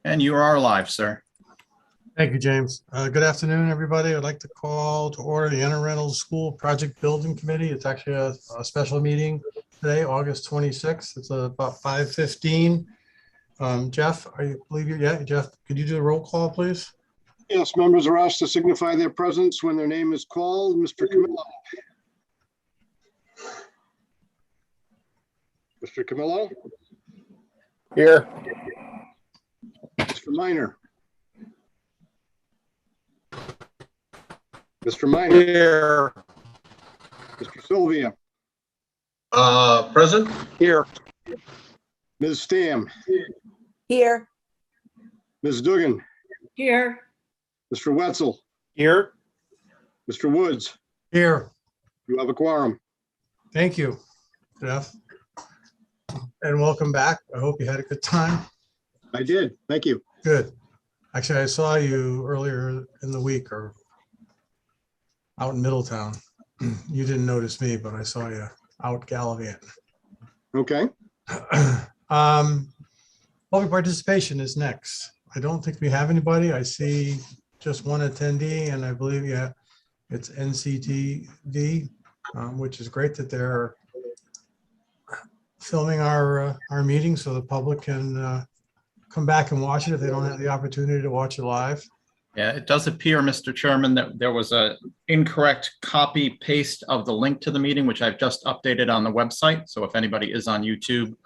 And you are live, sir. Thank you, James. Good afternoon, everybody. I'd like to call to order the Reynolds School Project Building Committee. It's actually a special meeting today, August 26th. It's about 5:15. Jeff, Jeff, could you do a roll call, please? Yes, members are asked to signify their presence when their name is called. Mr. Camillo. Mr. Camillo? Here. Mr. Minor? Mr. Minor? Here. Mr. Sylvia? Present? Here. Ms. Stam? Here. Ms. Dugan? Here. Mr. Wetzel? Here. Mr. Woods? Here. You have a quorum. Thank you, Jeff. And welcome back. I hope you had a good time. I did. Thank you. Good. Actually, I saw you earlier in the week or out in Middletown. You didn't notice me, but I saw you out gallivanting. Okay. Public participation is next. I don't think we have anybody. I see just one attendee, and I believe, yeah, it's NCTV, which is great that they're filming our meeting so the public can come back and watch it if they don't have the opportunity to watch it live. Yeah, it does appear, Mr. Chairman, that there was a incorrect copy paste of the link to the meeting, which I've just updated on the website. So if anybody is on YouTube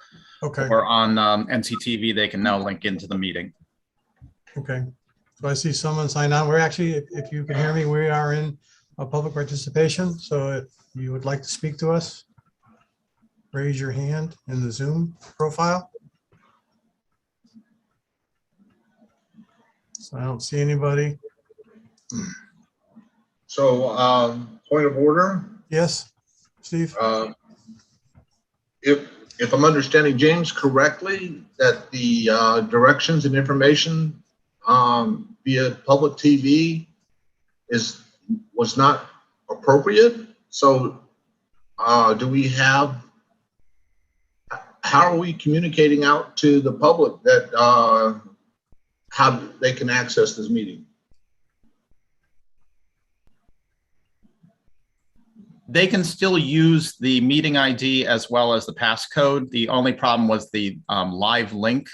Okay. or on NCTV, they can now link into the meeting. Okay. So I see someone sign on. We're actually, if you can hear me, we are in a public participation. So if you would like to speak to us, raise your hand in the Zoom profile. So I don't see anybody. So, point of order. Yes, Steve? If I'm understanding James correctly, that the directions and information via public TV was not appropriate. So, do we have? How are we communicating out to the public that how they can access this meeting? They can still use the meeting ID as well as the passcode. The only problem was the live link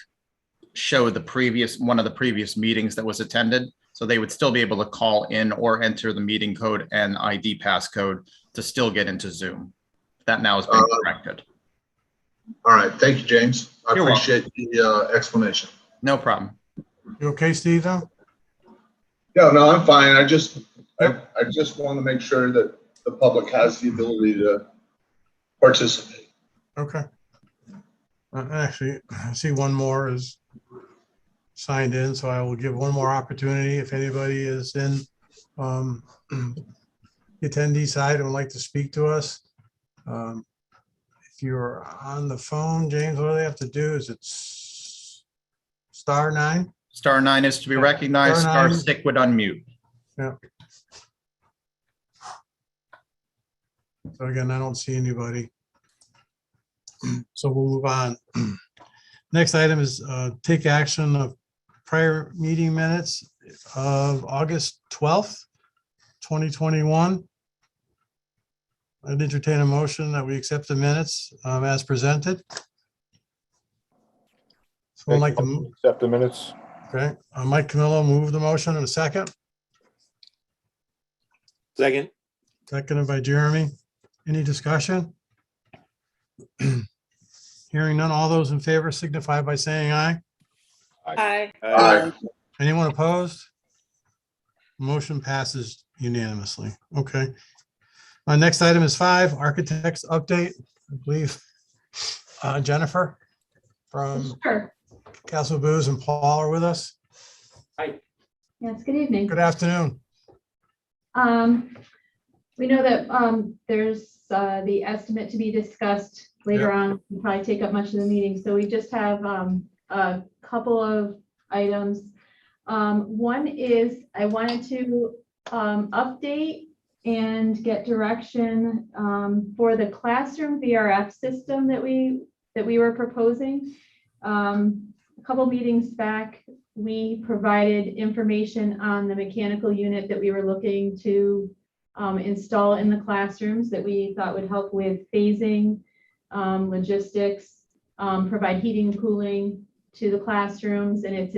showed one of the previous meetings that was attended. So they would still be able to call in or enter the meeting code and ID passcode to still get into Zoom. That now has been corrected. All right, thank you, James. I You're appreciate the explanation. No problem. You okay, Steve, though? No, I'm fine. I just want to make sure that the public has the ability to participate. Okay. Actually, I see one more is signed in, so I will give one more opportunity if anybody is in the attendee side and would like to speak to us. If you're on the phone, James, what do they have to do? Is it *9? *9 is to be recognized. *6 would unmute. Yeah. So again, I don't see anybody. So we'll move on. Next item is take action of prior meeting minutes of August 12th, 2021. I'd entertain a motion that we accept the minutes as presented. So I'd like to accept the minutes. Okay, Mike Camillo moved the motion in a second. Second. Seconded by Jeremy. Any discussion? Hearing none, all those in favor signify by saying aye. Aye. Aye. Anyone opposed? Motion passes unanimously. Okay. Our next item is 5, architects update. I believe Jennifer from Sure. Castle Booze and Paul are with us. Yes, good evening. Good afternoon. We know that there's the estimate to be discussed later on, will probably take up much of the meeting. So we just have a couple of items. One is I wanted to update and get direction for the classroom VRF system that we were proposing. A couple meetings back, we provided information on the mechanical unit that we were looking to install in the classrooms that we thought would help with phasing, logistics, provide heating and cooling to the classrooms, and it's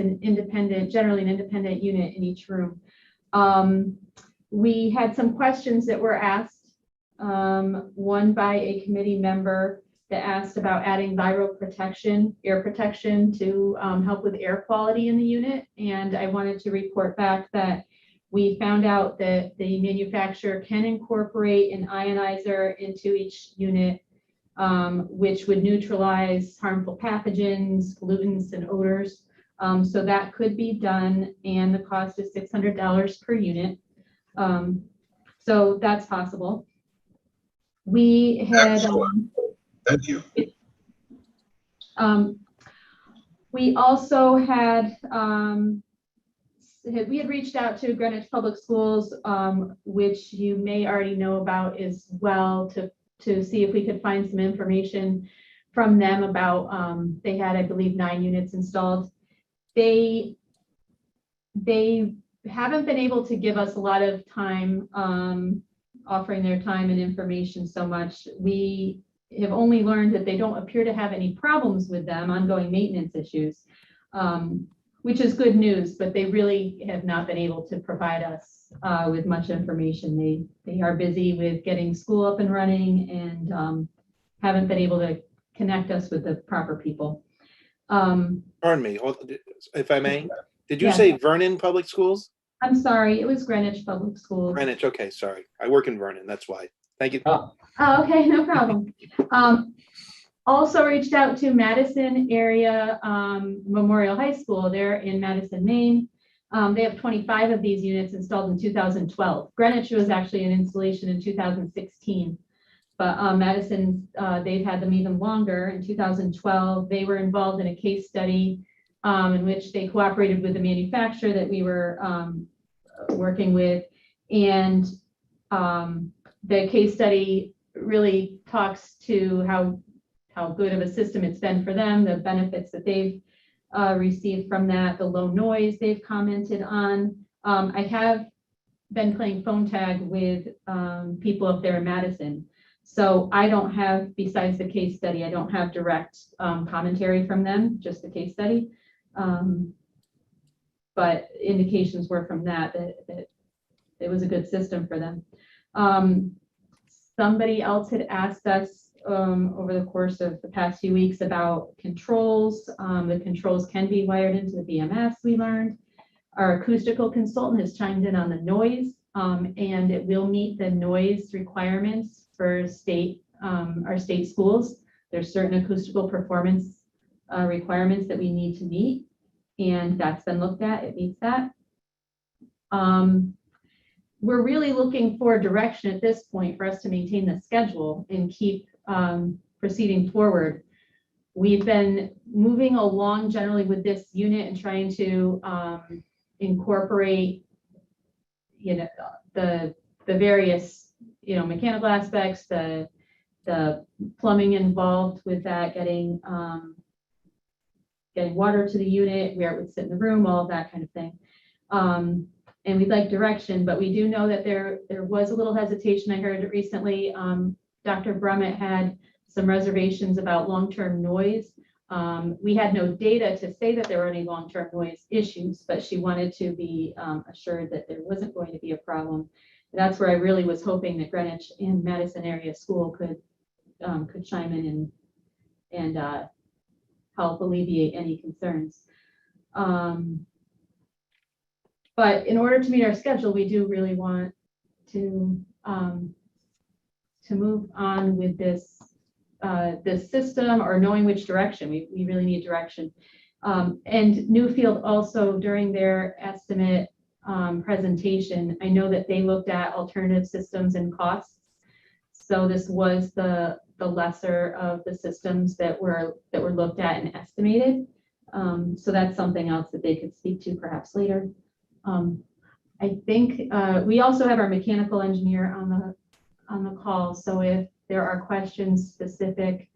generally an independent unit in each room. We had some questions that were asked, one by a committee member that asked about adding viral protection, air protection to help with air quality in the unit. And I wanted to report back that we found out that the manufacturer can incorporate an ionizer into each unit, which would neutralize harmful pathogens, pollutants, and odors. So that could be done, and the cost is $600 per unit. So that's possible. We had, Excellent. Thank you. We also had, we had reached out to Greenwich Public Schools, which you may already know about as well, to see if we could find some information from them about, they had, I believe, 9 units installed. They haven't been able to give us a lot of time, offering their time and information so much. We have only learned that they don't appear to have any problems with them, ongoing maintenance issues, which is good news, but they really have not been able to provide us with much information. They are busy with getting school up and running, and haven't been able to connect us with the proper people. Pardon me, if I may, did you Yeah. say Vernon Public Schools? I'm sorry, it was Greenwich Public Schools. Greenwich, okay, sorry. I work in Vernon, that's why. Thank you. Oh, okay, no problem. Also reached out to Madison area Memorial High School. They're in Madison, Maine. They have 25 of these units installed in 2012. Greenwich was actually an installation in 2016. But Madison, they've had them even longer. In 2012, they were involved in a case study in which they cooperated with the manufacturer that we were working with. And the case study really talks to how good of a system it's been for them, the benefits that they've received from that, the low noise they've commented on. I have been playing phone tag with people up there in Madison. So I don't have, besides the case study, I don't have direct commentary from them, just the case study. But indications were from that it was a good system for them. Somebody else had asked us over the course of the past few weeks about controls. The controls can be wired into the BMS, we learned. Our acoustical consultant has chimed in on the noise, and it will meet the noise requirements for our state schools. There's certain acoustical performance requirements that we need to meet, and that's been looked at. It meets that. We're really looking for direction at this point for us to maintain the schedule and keep proceeding forward. We've been moving along generally with this unit and trying to incorporate, the various, mechanical aspects, the plumbing involved with that, getting water to the unit, where it would sit in the room, all of that kind of thing. And we'd like direction, but we do know that there was a little hesitation. I heard recently, Dr. Brummett had some reservations about long-term noise. We had no data to say that there were any long-term noise issues, but she wanted to be assured that there wasn't going to be a problem. And that's where I really was hoping that Greenwich and Madison area school could chime in and help alleviate any concerns. But in order to meet our schedule, we do really want to move on with this system, or knowing which direction. We really need direction. And Newfield also, during their estimate presentation, I know that they looked at alternative systems and costs. So this was the lesser of the systems that were looked at and estimated. So that's something else that they could speak to perhaps later. I think we also have our mechanical engineer on the call. So if there are questions specific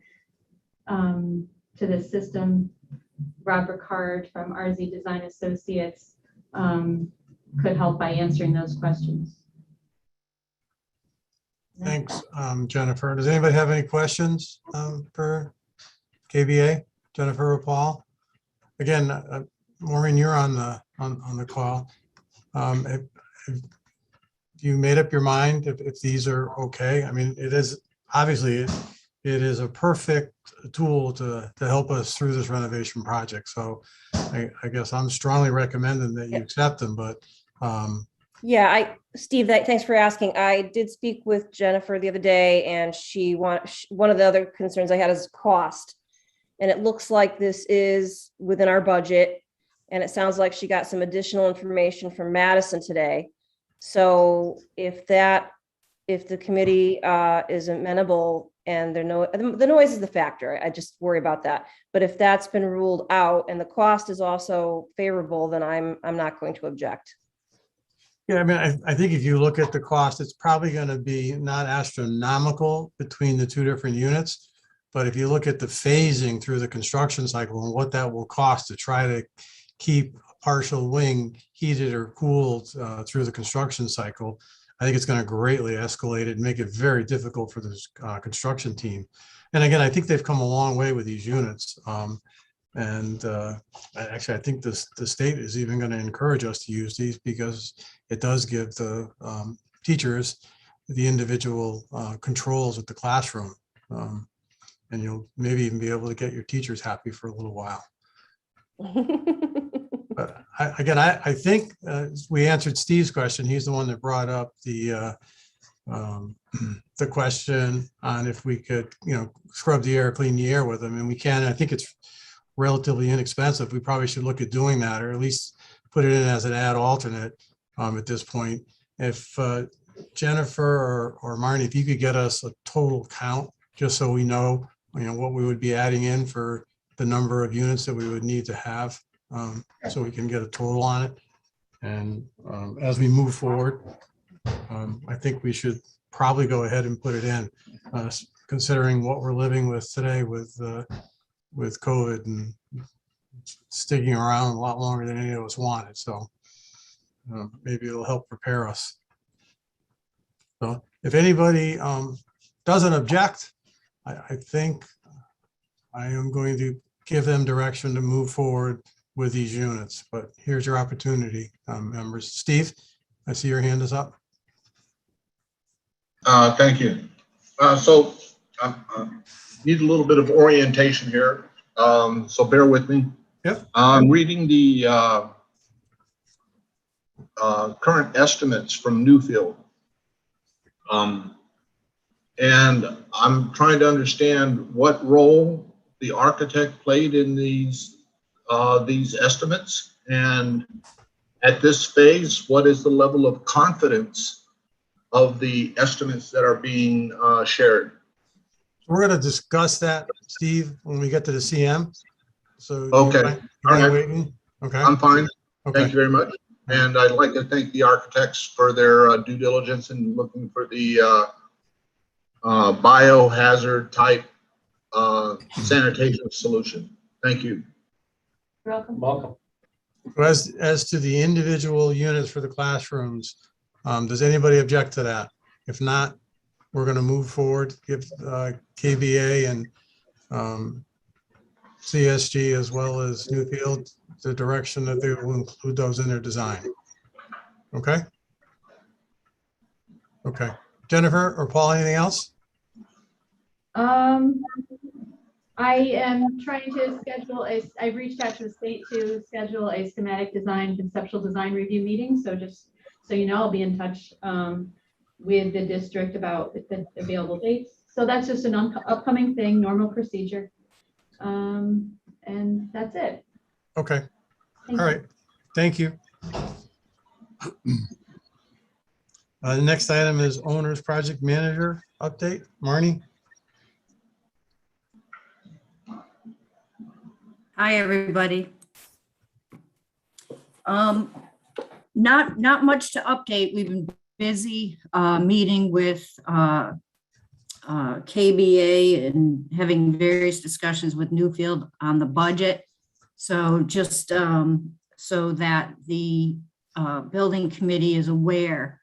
to the system, Rob Ricard from RZ Design Associates could help by answering those questions. Thanks, Jennifer. Does anybody have any questions for KBA, Jennifer or Paul? Again, Maureen, you're on the call. Have you made up your mind if these are okay? I mean, it is obviously it is a perfect tool to help us through this renovation project. So I guess I'm strongly recommending that you accept them, but Yeah, Steve, thanks for asking. I did speak with Jennifer the other day, and one of the other concerns I had is cost. And it looks like this is within our budget. And it sounds like she got some additional information from Madison today. So if the committee is amenable and the noise is the factor, I just worry about that. But if that's been ruled out and the cost is also favorable, then I'm not going to object. yeah, I mean, I think if you look at the cost, it's probably going to be not astronomical between the two different units. But if you look at the phasing through the construction cycle and what that will cost to try to keep a partial wing heated or cooled through the construction cycle, I think it's going to greatly escalate it and make it very difficult for this construction team. And again, I think they've come a long way with these units. Actually, I think the state is even going to encourage us to use these because it does give the teachers the individual controls at the classroom. And you'll maybe even be able to get your teachers happy for a little while. But I think we answered Steve's question. He's the one that brought up the question on if we could, scrub the air, clean the air with them, and we can. I think it's relatively inexpensive. We probably should look at doing that, or at least put it in as an ad alternate at this point. If Jennifer or Marnie, if you could get us a total count, just so we know, what we would be adding in for the number of units that we would need to have, so we can get a total on it. And as we move forward, I think we should probably go ahead and put it in, considering what we're living with today with COVID and sticking around a lot longer than any of us wanted. So maybe it'll help prepare us. So if anybody doesn't object, I think I am going to give them direction to move forward with these units, but here's your opportunity, members. Steve, I see your hand is up. Thank you. So need a little bit of orientation here. So bear with me. Yep. I'm reading the current estimates from Newfield. And I'm trying to understand what role the architect played in these estimates. And at this phase, what is the level of confidence of the estimates that are being shared? We're going to discuss that, Steve, when we get to the CM. So Okay. All right. Waiting? Okay. I'm fine. Okay. Thank you very much. And I'd like to thank the architects for their due diligence in looking for the biohazard type sanitation solution. Thank you. You're welcome. Welcome. As to the individual units for the classrooms, does anybody object to that? If not, we're going to move forward, give KBA and CSG as well as Newfield the direction that they will include those in their design. Okay. Okay. Jennifer or Paul, anything else? I am trying to schedule I've reached out to the state to schedule a schematic design, conceptual design review meeting. So just so you know, I'll be in touch with the district about the available dates. So that's just an upcoming thing, normal procedure. And that's it. Okay. All right. Thank you. The next item is owner's project manager update. Marnie? Hi, everybody. Not much to update. We've been busy meeting with KBA and having various discussions with Newfield on the budget. So just so that the building committee is aware,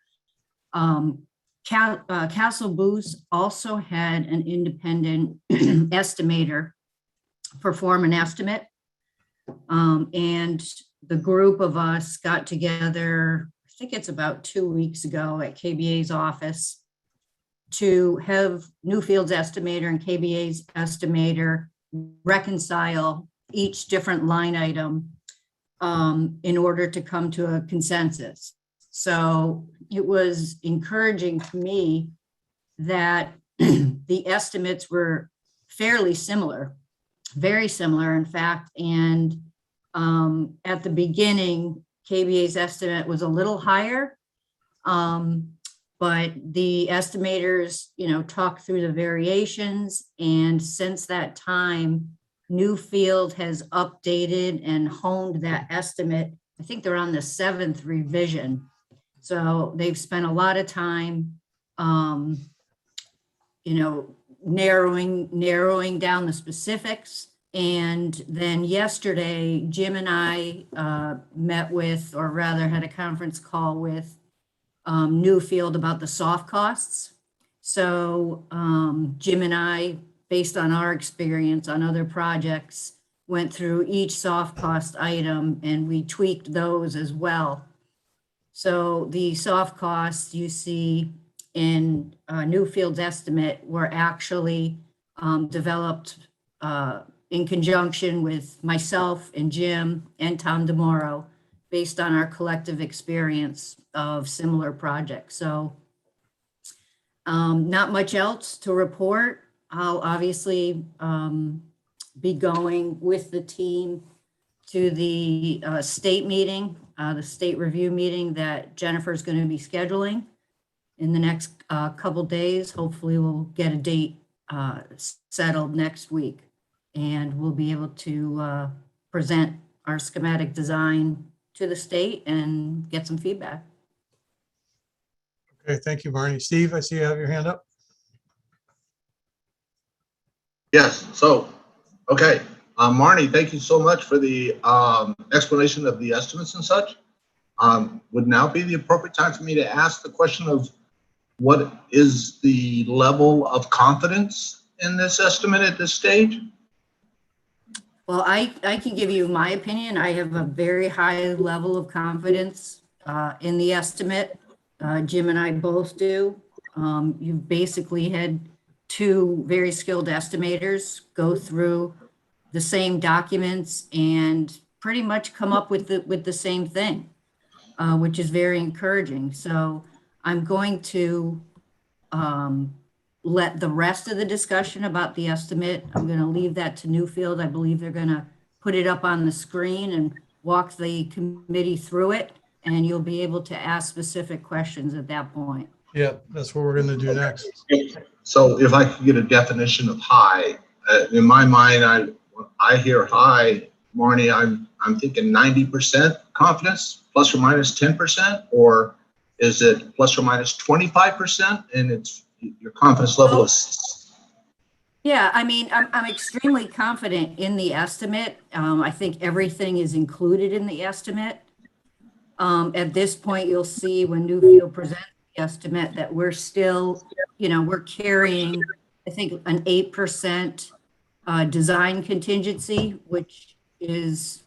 Castle Booth also had an independent estimator perform an estimate. And the group of us got together, I think it's about 2 weeks ago at KBA's office to have Newfield's estimator and KBA's estimator reconcile each different line item in order to come to a consensus. So it was encouraging to me that the estimates were fairly similar, very similar, in fact. And at the beginning, KBA's estimate was a little higher, but the estimators, talked through the variations. And since that time, Newfield has updated and honed that estimate. I think they're on the 7th revision. So they've spent a lot of time, narrowing down the specifics. And then yesterday, Jim and I met with, or rather had a conference call with Newfield about the soft costs. So Jim and I, based on our experience on other projects, went through each soft cost item and we tweaked those as well. So the soft costs you see in Newfield's estimate were actually developed in conjunction with myself and Jim and Tom DeMoro, based on our collective experience of similar projects. So not much else to report. I'll obviously be going with the team to the state meeting, the state review meeting that Jennifer's going to be scheduling in the next couple days. Hopefully we'll get a date settled next week, and we'll be able to present our schematic design to the state and get some feedback. Okay, thank you, Barney. Steve, I see you have your hand up. Yes, so, okay. Marnie, thank you so much for the explanation of the estimates and such. Would now be the appropriate time for me to ask the question of what is the level of confidence in this estimate at this stage? Well, I can give you my opinion. I have a very high level of confidence in the estimate. Jim and I both do. You've basically had two very skilled estimators go through the same documents and pretty much come up with the same thing, which is very encouraging. So I'm going to let the rest of the discussion about the estimate, I'm going to leave that to Newfield. I believe they're going to put it up on the screen and walk the committee through it, and you'll be able to ask specific questions at that point. Yeah, that's what we're going to do next. So if I could get a definition of high, in my mind, when I hear high, Marnie, I'm thinking 90% confidence, plus or minus 10%, or is it plus or minus 25%? And it's your confidence level is. Yeah, I mean, I'm extremely confident in the estimate. I think everything is included in the estimate. At this point, you'll see when Newfield presents the estimate that we're still, we're carrying, I think, an 8% design contingency, which is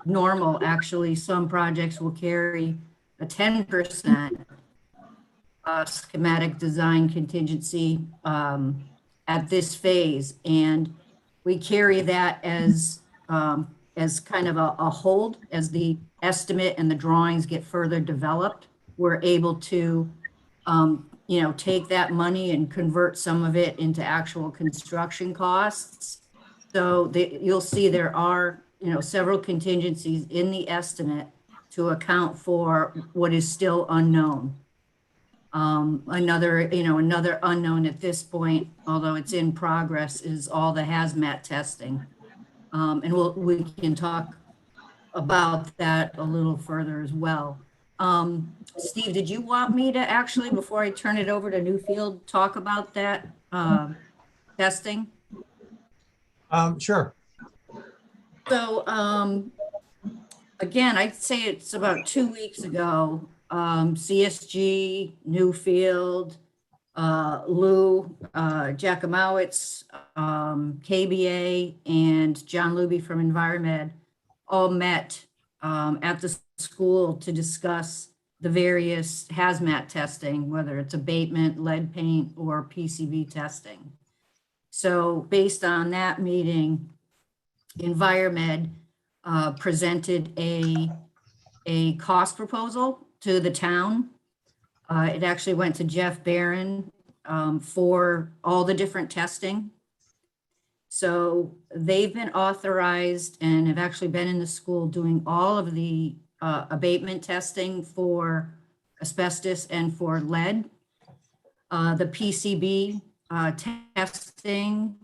normal. Actually, some projects will carry a 10% schematic design contingency at this phase, and we carry that as kind of a hold. As the estimate and the drawings get further developed, we're able to take that money and convert some of it into actual construction costs. So you'll see there are several contingencies in the estimate to account for what is still unknown. Another unknown at this point, although it's in progress, is all the hazmat testing. And we can talk about that a little further as well. Steve, did you want me to actually, before I turn it over to Newfield, talk about that testing? Sure. So, again, I'd say it's about 2 weeks ago, CSG, Newfield, Lou, Jacomowitz, KBA, and John Luby from Environmed all met at the school to discuss the various hazmat testing, whether it's abatement, lead paint, or PCB testing. So based on that meeting, Environmed presented a cost proposal to the town. It actually went to Jeff Barron for all the different testing. So they've been authorized and have actually been in the school doing all of the abatement testing for asbestos and for lead. The PCB testing,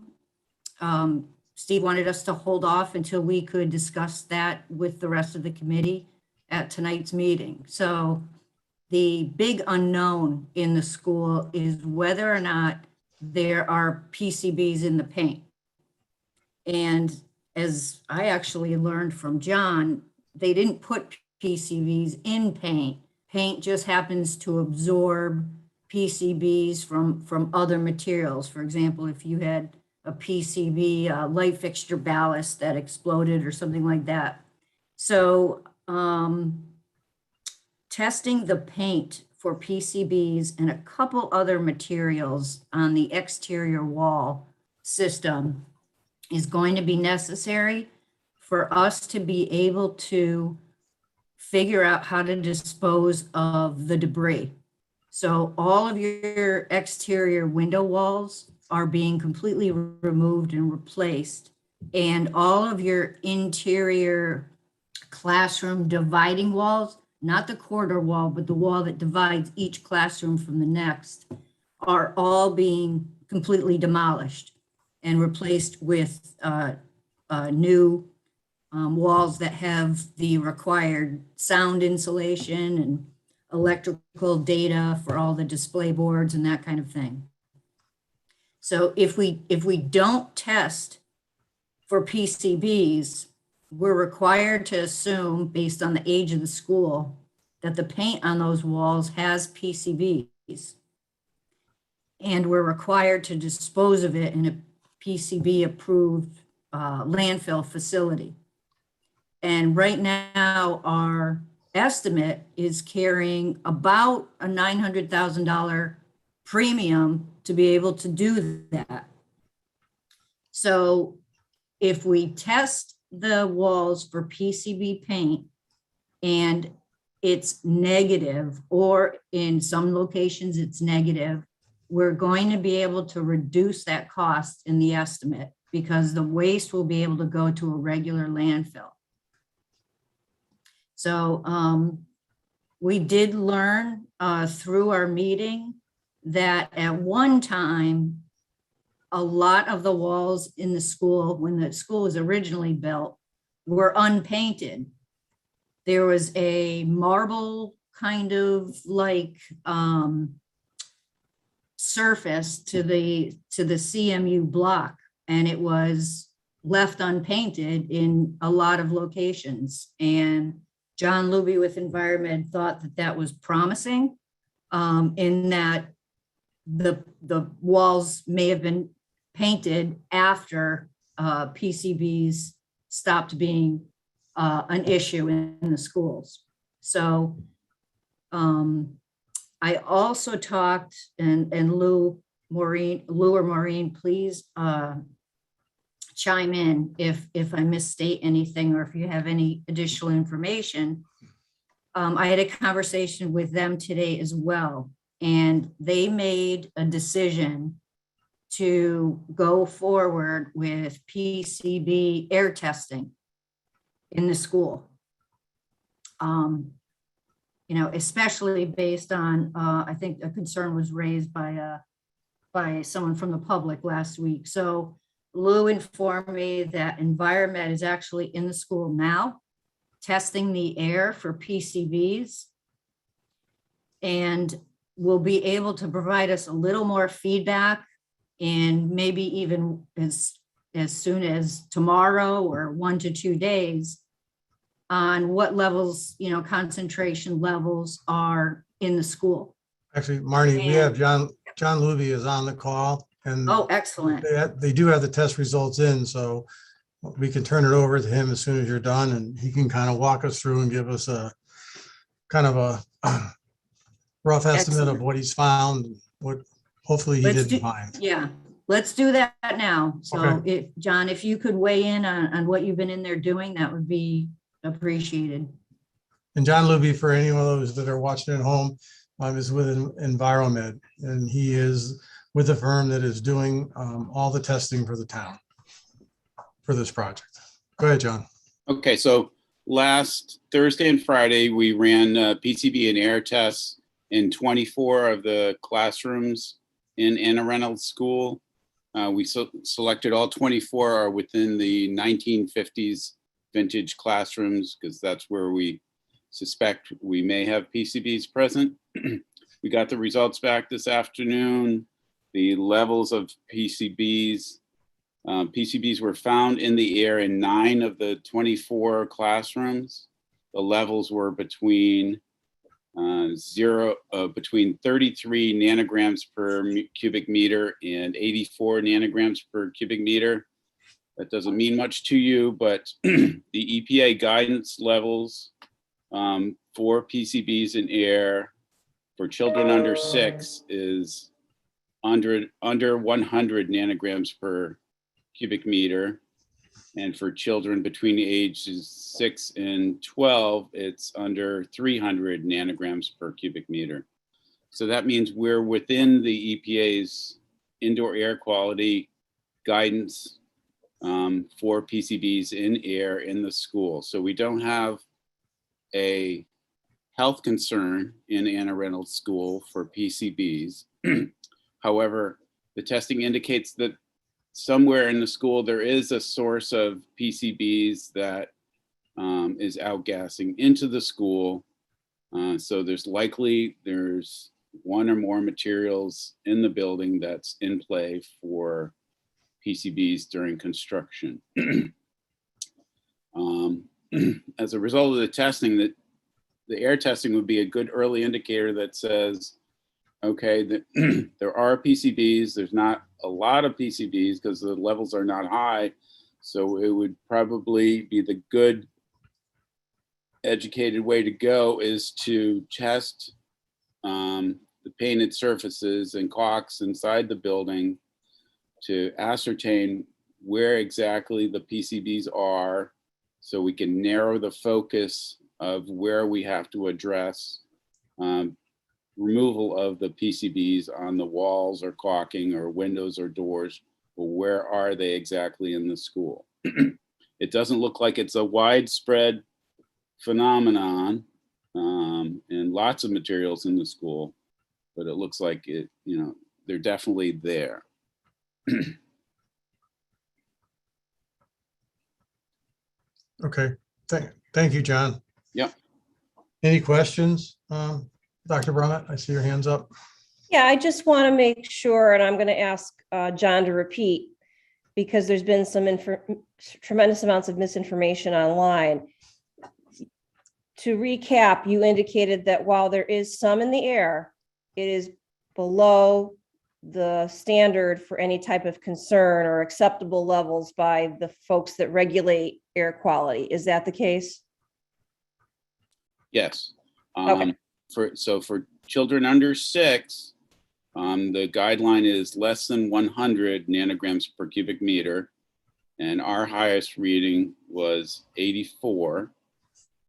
Steve wanted us to hold off until we could discuss that with the rest of the committee at tonight's meeting. So the big unknown in the school is whether or not there are PCBs in the paint. And as I actually learned from John, they didn't put PCBs in paint. Paint just happens to absorb PCBs from other materials. For example, if you had a PCB light fixture ballast that exploded or something like that. So testing the paint for PCBs and a couple other materials on the exterior wall system is going to be necessary for us to be able to figure out how to dispose of the debris. So all of your exterior window walls are being completely removed and replaced. And all of your interior classroom dividing walls, not the corridor wall, but the wall that divides each classroom from the next, are all being completely demolished and replaced with new walls that have the required sound insulation and electrical data for all the display boards and that kind of thing. So if we don't test for PCBs, we're required to assume, based on the age of the school, that the paint on those walls has PCBs. And we're required to dispose of it in a PCB-approved landfill facility. And right now, our estimate is carrying about a $900,000 premium to be able to do that. So if we test the walls for PCB paint and it's negative, or in some locations it's negative, we're going to be able to reduce that cost in the estimate because the waste will be able to go to a regular landfill. So we did learn through our meeting that at one time, a lot of the walls in the school, when the school was originally built, were unpainted. There was a marble kind of like surface to the CMU block, and it was left unpainted in a lot of locations. And John Luby with Environment thought that that was promising, in that the walls may have been painted after PCBs stopped being an issue in the schools. So I also talked, and Lou or Maureen, please chime in if I misstate anything or if you have any additional information. I had a conversation with them today as well, and they made a decision to go forward with PCB air testing in the school. You know, especially based on, I think a concern was raised by someone from the public last week. So Lou informed me that Environment is actually in the school now, testing the air for PCBs. And will be able to provide us a little more feedback, and maybe even as soon as tomorrow or 1 to 2 days on what levels, concentration levels are in the school. Actually, Marnie, we have John Luby is on the call, and Oh, excellent. they do have the test results in, so we can turn it over to him as soon as you're done, and he can kind of walk us through and give us a kind of a rough estimate of Excellent. what he's found, what hopefully he Let's didn't do- find. Yeah, let's do that now. So Okay. John, if you could weigh in on what you've been in there doing, that would be appreciated. And John Luby, for any of those that are watching at home, is with Enviromed, and he is with the firm that is doing all the testing for the town for this project. Go ahead, John. Okay, so last Thursday and Friday, we ran PCB and air tests in 24 of the classrooms in Anna Reynolds School. We selected all 24 are within the 1950s vintage classrooms, because that's where we suspect we may have PCBs present. We got the results back this afternoon. The levels of PCBs were found in the air in 9 of the 24 classrooms. The levels were between between 33 nanograms per cubic meter and 84 nanograms per cubic meter. That doesn't mean much to you, but the EPA guidance levels for PCBs in air for children under 6 is under 100 nanograms per cubic meter. And for children between the ages 6 and 12, it's under 300 nanograms per cubic meter. So that means we're within the EPA's indoor air quality guidance for PCBs in air in the school. So we don't have a health concern in Anna Reynolds School for PCBs. However, the testing indicates that somewhere in the school there is a source of PCBs that is outgassing into the school. So there's one or more materials in the building that's in play for PCBs during construction. As a result of the testing, the air testing would be a good early indicator that says, okay, there are PCBs, there's not a lot of PCBs because the levels are not high. So it would probably be the good educated way to go is to test the painted surfaces and caulks inside the building to ascertain where exactly the PCBs are, so we can narrow the focus of where we have to address removal of the PCBs on the walls or caulking or windows or doors. Well, where are they exactly in the school? It doesn't look like it's a widespread phenomenon and lots of materials in the school, but it looks like it, they're definitely there. Okay, thank you, John. Yep. Any questions? Dr. Brummett, I see your hands up. Yeah, I just want to make sure, and I'm going to ask John to repeat, because there's been some tremendous amounts of misinformation online. To recap, you indicated that while there is some in the air, it is below the standard for any type of concern or acceptable levels by the folks that regulate air quality. Is that the case? Yes. Okay. For children under 6, the guideline is less than 100 nanograms per cubic meter, and our highest reading was 84.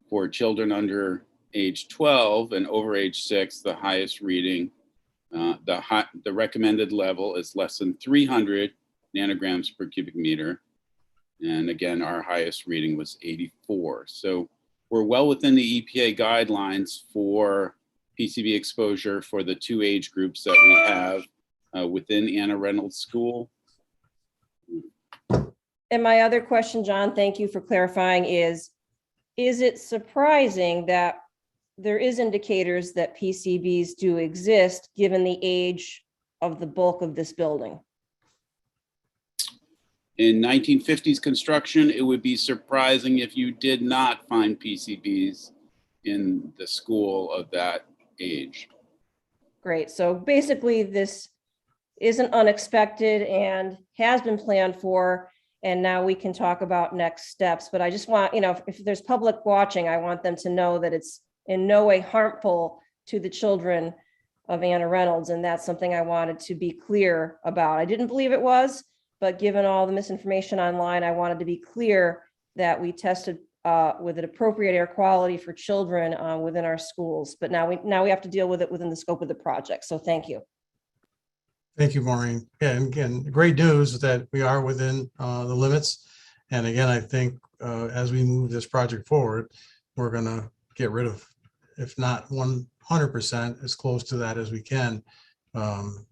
For children under age 12 and over age 6, the highest reading, the recommended level is less than 300 nanograms per cubic meter. And again, our highest reading was 84. So we're well within the EPA guidelines for PCB exposure for the 2 age groups that we have within Anna Reynolds School. And my other question, John, thank you for clarifying, is it surprising that there is indicators that PCBs do exist, given the age of the bulk of this building? In 1950s construction, it would be surprising if you did not find PCBs in the school of that age. Great. So basically, this isn't unexpected and has been planned for, and now we can talk about next steps. But I just want, if there's public watching, I want them to know that it's in no way harmful to the children of Anna Reynolds, and that's something I wanted to be clear about. I didn't believe it was, but given all the misinformation online, I wanted to be clear that we tested with an appropriate air quality for children within our schools. But now we have to deal with it within the scope of the project. So thank you. Thank you, Maureen. Yeah, and again, great news that we are within the limits. And again, I think as we move this project forward, we're going to get rid of, if not 100%, as close to that as we can.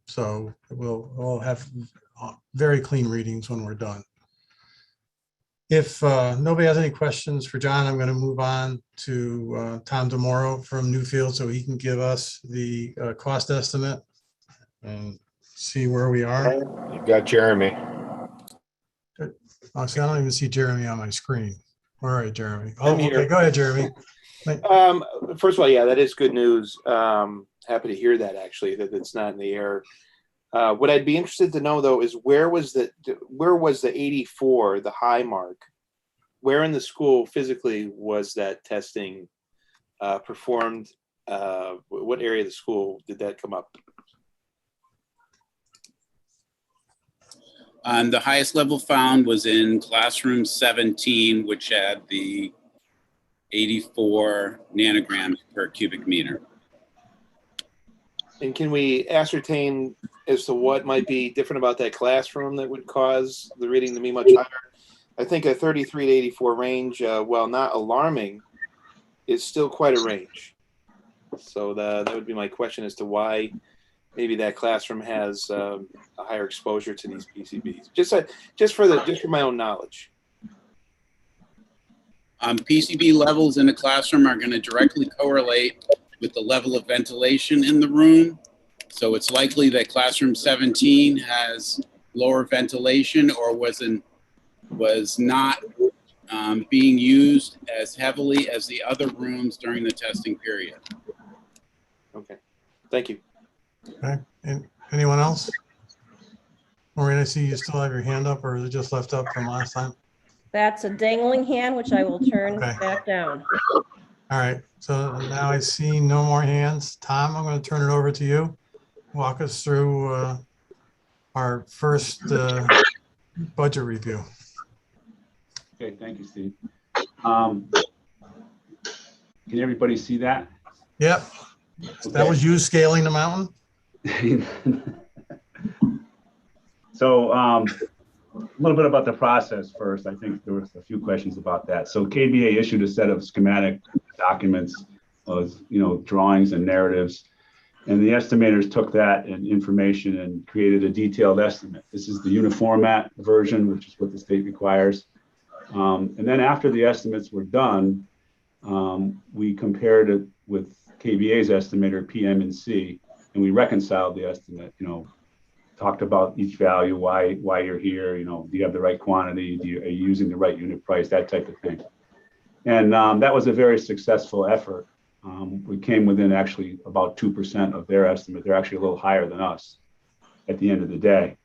So we'll have very clean readings when we're done. If nobody has any questions for John, I'm going to move on to Tom DeMoro from Newfield so he can give us the cost estimate and see where we are. You got Jeremy. Oh, see, I don't even see Jeremy on my screen. All right, Jeremy. I'm Oh, here. okay, go ahead, Jeremy. First of all, yeah, that is good news. Happy to hear that, actually, that it's not in the air. What I'd be interested to know, though, is where was the 84, the high mark? Where in the school physically was that testing performed? What area of the school did that come up? The highest level found was in classroom 17, which had the 84 nanograms per cubic meter. And can we ascertain as to what might be different about that classroom that would cause the reading to be much higher? I think a 33 to 84 range, while not alarming, is still quite a range. So that would be my question as to why maybe that classroom has a higher exposure to these PCBs. Just for my own knowledge. PCB levels in a classroom are going to directly correlate with the level of ventilation in the room. So it's likely that classroom 17 has lower ventilation or was not being used as heavily as the other rooms during the testing period. Okay, thank you. Okay, and anyone else? Maureen, I see you still have your hand up, or is it just left up from last time? That's a dangling hand, which I will turn Okay. back down. All right, so now I see no more hands. Tom, I'm going to turn it over to you. Walk us through our first budget review. Okay, thank you, Steve. Can everybody see that? Yep, that was you scaling the mountain? So a little bit about the process first. I think there was a few questions about that. So KBA issued a set of schematic documents, drawings and narratives. And the estimators took that and information and created a detailed estimate. This is the uniformat version, which is what the state requires. And then after the estimates were done, we compared it with KBA's estimator, PM&C, and we reconciled the estimate, talked about each value, why you're here, do you have the right quantity, are you using the right unit price, that type of thing. And that was a very successful effort. We came within actually about 2% of their estimate. They're actually a little higher than us at the end of the day.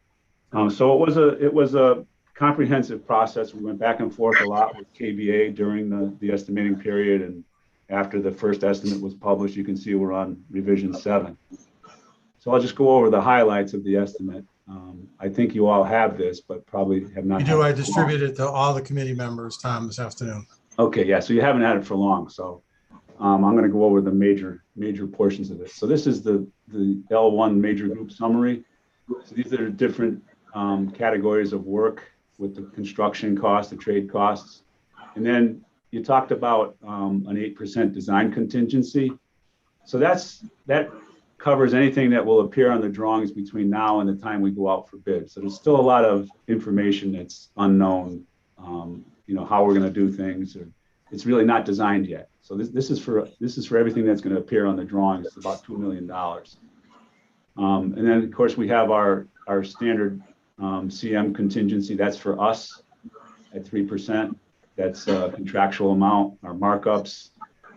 So it was a comprehensive process. We went back and forth a lot with KBA during the estimating period. And after the first estimate was published, you can see we're on revision 7. So I'll just go over the highlights of the estimate. I think you all have this, but probably have not. You do. I distributed it to all the committee members, Tom, this afternoon. Okay, yeah. So you haven't had it for long. So I'm going to go over the major portions of it. So this is the L1 major group summary. So these are different categories of work with the construction costs, the trade costs. And then you talked about an 8% design contingency. So that covers anything that will appear on the drawings between now and the time we go out for bid. So there's still a lot of information that's unknown, how we're going to do things. It's really not designed yet. So this is for everything that's going to appear on the drawings. It's about $2 million. And then of course we have our standard CM contingency. That's for us at 3%. That's a contractual amount. Our markups,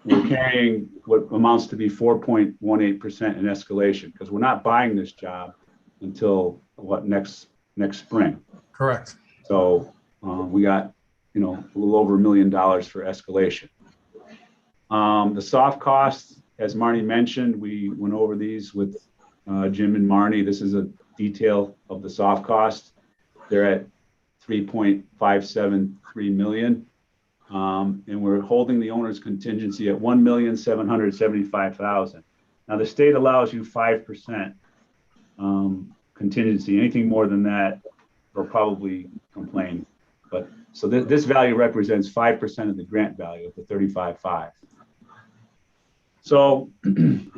we're carrying what amounts to be 4.18% in escalation, because we're not buying this job until next spring. Correct. So we got a little over $1 million for escalation. The soft costs, as Marnie mentioned, we went over these with Jim and Marnie. This is a detail of the soft cost. They're at 3.573 million. And we're holding the owner's contingency at 1,775,000. Now the state allows you 5% contingency. Anything more than that, they'll probably complain. But so this value represents 5% of the grant value of the 35.5. So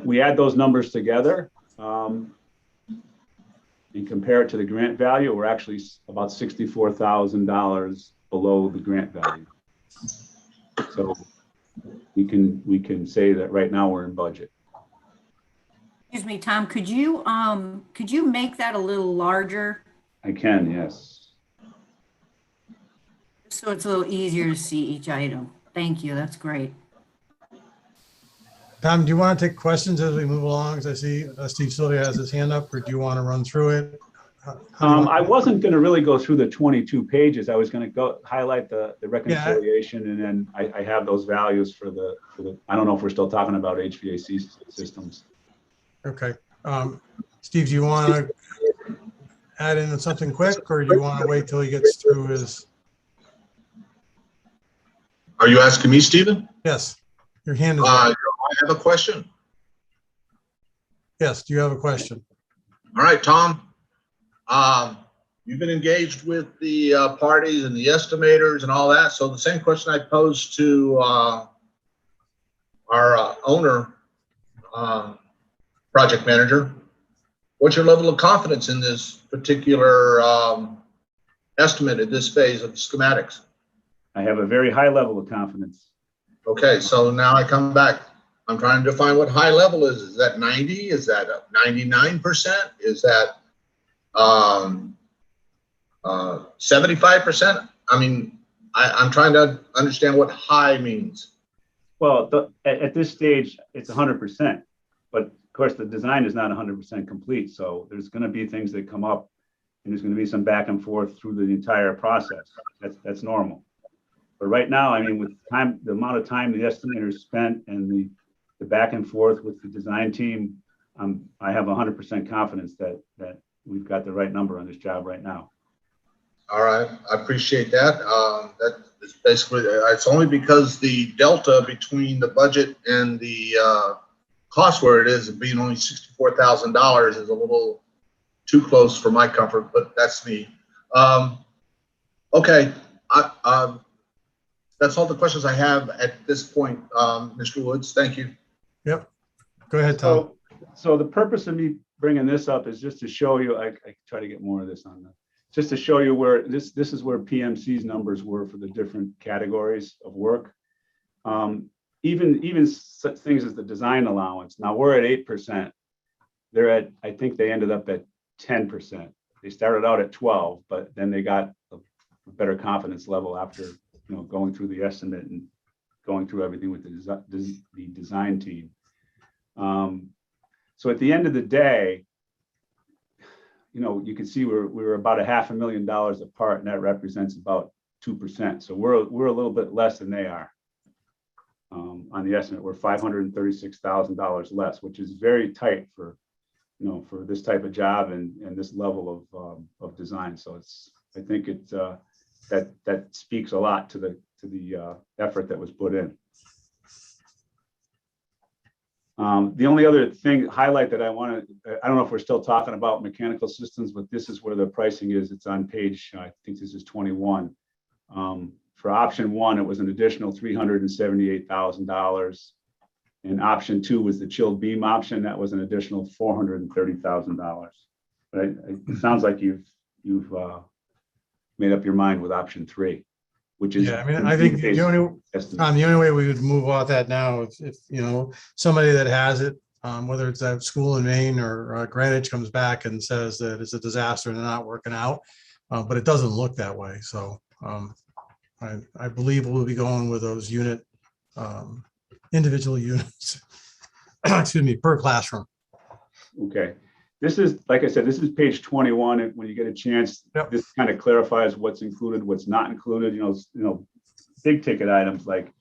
we add those numbers together and compare it to the grant value. We're actually about $64,000 below the grant value. So we can say that right now we're in budget. Excuse me, Tom, could you make that a little larger I can, yes. so it's a little easier to see each item? Thank you. That's great. Tom, do you want to take questions as we move along? As I see Steve Sylvia has his hand up, or do you want to run through it? I wasn't going to really go through the 22 pages. I was going to go highlight the reconciliation, and then I have those values for the. I don't know if we're still talking about HVAC systems. Okay. Steve, do you want to add in something quick, or do you want to wait till he gets through his? Are you asking me, Stephen? Yes, your hand is I up. have a question. Yes, do you have a question? All right, Tom. You've been engaged with the parties and the estimators and all that. So the same question I posed to our owner, project manager, what's your level of confidence in this particular estimate at this phase of the schematics? I have a very high level of confidence. Okay, so now I come back. I'm trying to define what high level is. Is that 90? Is that 99%? Is that 75%? I mean, I'm trying to understand what high means. Well, at this stage, it's 100%. But of course, the design is not 100% complete. So there's going to be things that come up, and there's going to be some back and forth through the entire process. That's normal. But right now, I mean, with time, the amount of time the estimators spent and the back and forth with the design team, I have 100% confidence that we've got the right number on this job right now. All right, I appreciate that. That is basically, it's only because the delta between the budget and the cost where it is, being only $64,000 is a little too close for my comfort, but that's me. Okay, that's all the questions I have at this point, Mr. Woods. Thank you. Yep. Go ahead, Tom. So the purpose of me bringing this up is just to show you, I try to get more of this on just to show you where this is where PMC's numbers were for the different categories of work. Even such things as the design allowance. Now we're at 8%. They're at, I think they ended up at 10%. They started out at 12, but then they got a better confidence level after going through the estimate and going through everything with the design team. So at the end of the day, you can see we're about $500,000 apart, and that represents about 2%. So we're a little bit less than they are on the estimate. We're $536,000 less, which is very tight for this type of job and this level of design. So I think that speaks a lot to the effort that was put in. The only other highlight that I don't know if we're still talking about mechanical systems, but this is where the pricing is. It's on page, I think this is 21. For option one, it was an additional $378,000. And option 2 was the chilled beam option. That was an additional $430,000. But it sounds like you've made up your mind with option 3, which is. Yeah, I mean, I think the only way we would move off that now, if somebody that has it, whether it's that school in Maine or Greenwich comes back and says that it's a disaster and they're not working out, but it doesn't look that way. So I believe we'll be going with those individual units, excuse me, per classroom. Okay. This is, like I said, this is page 21. And when you get a chance, this kind of clarifies what's included, what's not included, big ticket items like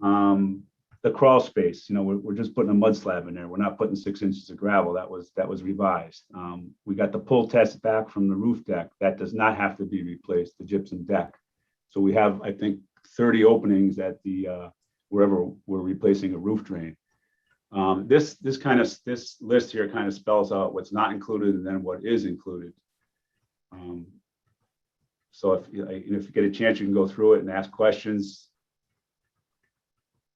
the crawl space. We're just putting a mud slab in there. We're not putting 6 inches of gravel. That was revised. We got the pull test back from the roof deck. That does not have to be replaced, the gypsum deck. So we have, I think, 30 openings at the wherever we're replacing a roof drain. This list here kind of spells out what's not included and then what is included. So if you get a chance, you can go through it and ask questions.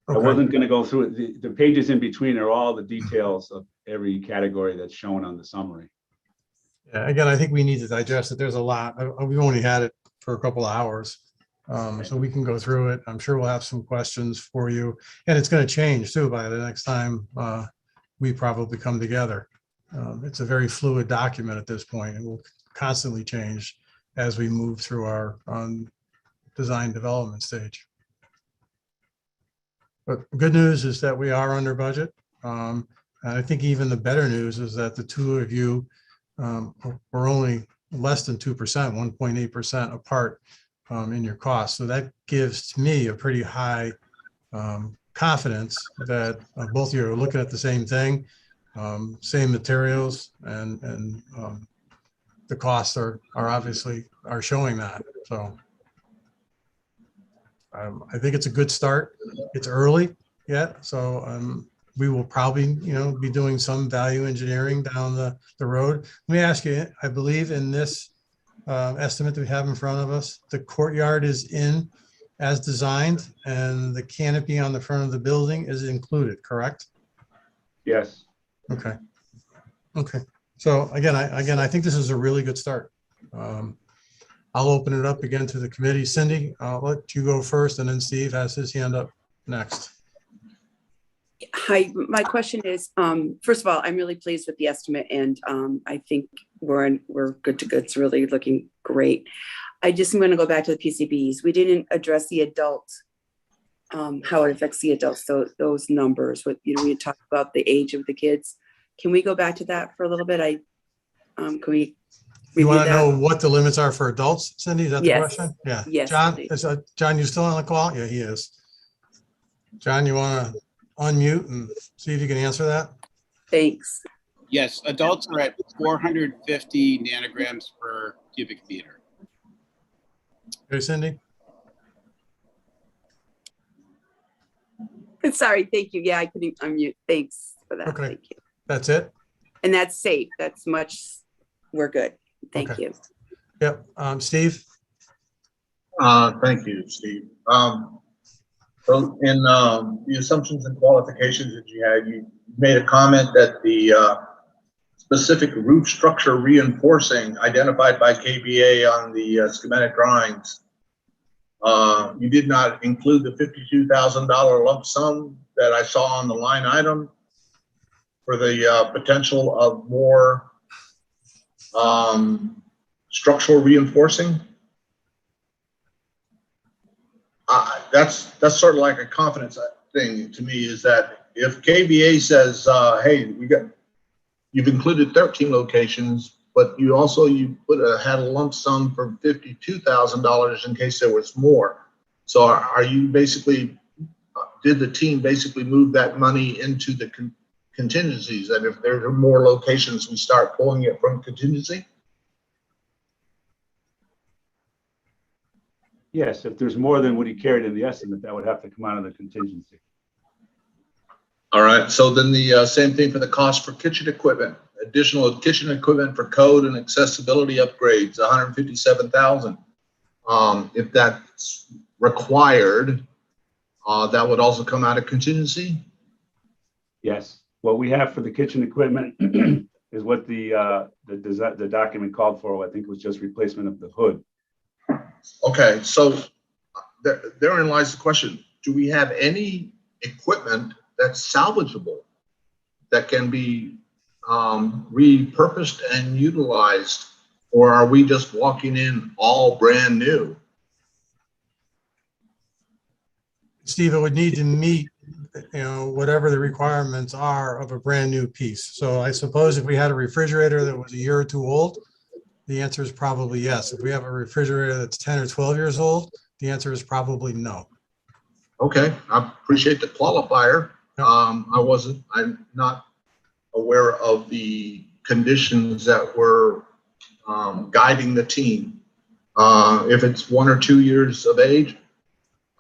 Okay. I wasn't going to go through it. The pages in between are all the details of every category that's shown on the summary. Yeah, again, I think we need to digest it. There's a lot. We've only had it for a couple of hours. So we can go through it. I'm sure we'll have some questions for you, and it's going to change too by the next time we probably come together. It's a very fluid document at this point. It will constantly change as we move through our design development stage. But good news is that we are under budget. And I think even the better news is that the two of you were only less than 2%, 1.8% apart in your costs. So that gives to me a pretty high confidence that both of you are looking at the same thing, same materials, and the costs are obviously showing that. So I think it's a good start. It's early yet, so we will probably be doing some value engineering down the road. Let me ask you, I believe in this estimate that we have in front of us, the courtyard is in as designed and the canopy on the front of the building is included, correct? Yes. Okay. So again, I think this is a really good start. I'll open it up again to the committee. Cindy, I'll let you go first, and then Steve has his hand up next. Hi, my question is, first of all, I'm really pleased with the estimate, and I think we're good to go. It's really looking great. I'm going to go back to the PCBs. We didn't address the adults, how it affects the adults. So those numbers, we talked about the age of the kids. Can we go back to that for a little bit? Can we? You want to know what the limits are for adults, Cindy? Is that the Yes. question? Yeah. Yes. John, John, you still on the call? Yeah, he is. John, you want to unmute and see if you can answer that? Thanks. Yes, adults are at 450 nanograms per cubic meter. Okay, Cindy? Sorry. Thank you. Yeah, I couldn't unmute. Thanks for that. Okay. Thank you. That's it? And that's safe. We're good. Thank you. Yep. Steve? Thank you, Steve. So in the assumptions and qualifications that you had, you made a comment that the specific roof structure reinforcing identified by KBA on the schematic drawings, you did not include the $52,000 lump sum that I saw on the line item for the potential of more structural reinforcing. That's sort of like a confidence thing to me, is that if KBA says, hey, you've included 13 locations, but you had a lump sum for $52,000 in case there was more. So are you basically, did the team basically move that money into the contingencies, that if there are more locations, we start pulling it from contingency? Yes, if there's more than what he carried in the estimate, that would have to come out of the contingency. All right, so then the same thing for the cost for kitchen equipment, additional kitchen equipment for code and accessibility upgrades, $157,000. If that's required, that would also come out of contingency? Yes, what we have for the kitchen equipment is what the document called for. I think it was just replacement of the hood. Okay, so therein lies the question. Do we have any equipment that's salvageable that can be repurposed and utilized? Or are we just walking in all brand new? Steve, it would need to meet, whatever the requirements are of a brand new piece. So I suppose if we had a refrigerator that was a year or two old, the answer is probably yes. If we have a refrigerator that's 10 or 12 years old, the answer is probably no. Okay, I appreciate the qualifier. I'm not aware of the conditions that were guiding the team. If it's 1 or 2 years of age,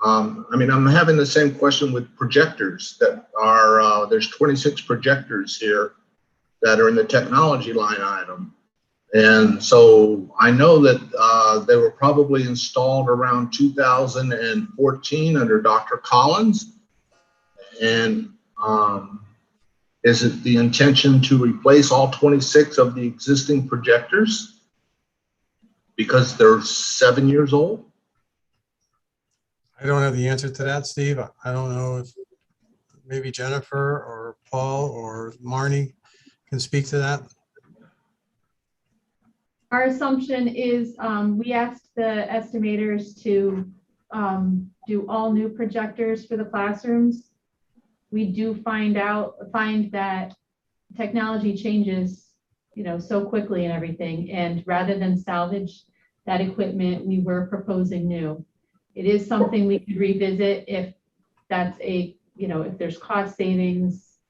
I mean, I'm having the same question with projectors that are, there's 26 projectors here that are in the technology line item. And so I know that they were probably installed around 2014 under Dr. Collins. And is it the intention to replace all 26 of the existing projectors because they're 7 years old? I don't have the answer to that, Steve. I don't know if maybe Jennifer or Paul or Marnie can speak to that. Our assumption is we asked the estimators to do all new projectors for the classrooms. We do find that technology changes, so quickly and everything. And rather than salvage that equipment, we were proposing new. It is something we could revisit if that's if there's cost savings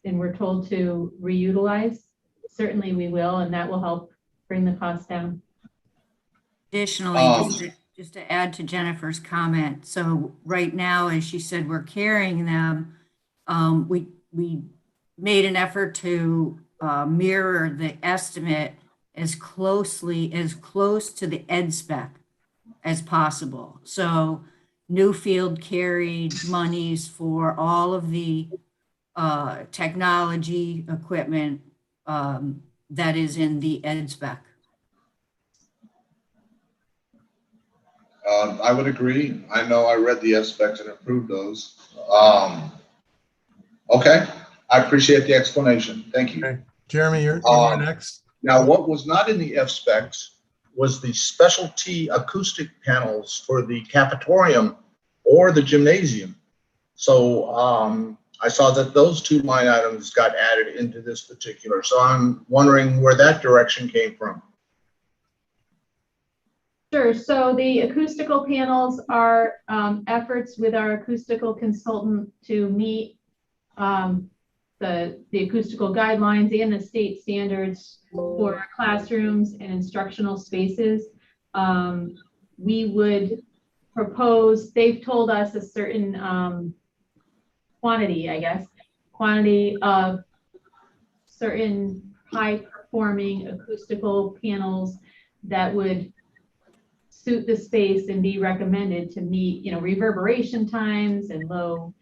and we're told to reutilize. Certainly we will, and that will help bring the cost down. Additionally, just to add to Jennifer's comment, so right now, as she said, we're carrying them. We made an effort to mirror the estimate as close to the ed spec as possible. So Newfield carried monies for all of the technology equipment that is in the ed spec. I would agree. I know I read the ed specs and approved those. Okay, I appreciate the explanation. Thank you. Okay. Jeremy, you're next. Now, what was not in the F specs was the specialty acoustic panels for the cafetorium or the gymnasium. So I saw that those two line items got added into this particular. So I'm wondering where that direction came from. Sure. So the acoustical panels are efforts with our acoustical consultant to meet the acoustical guidelines and the state standards for classrooms and instructional spaces. We would propose, they've told us a certain quantity of certain high performing acoustical panels that would suit the space and be recommended to meet, reverberation times and low,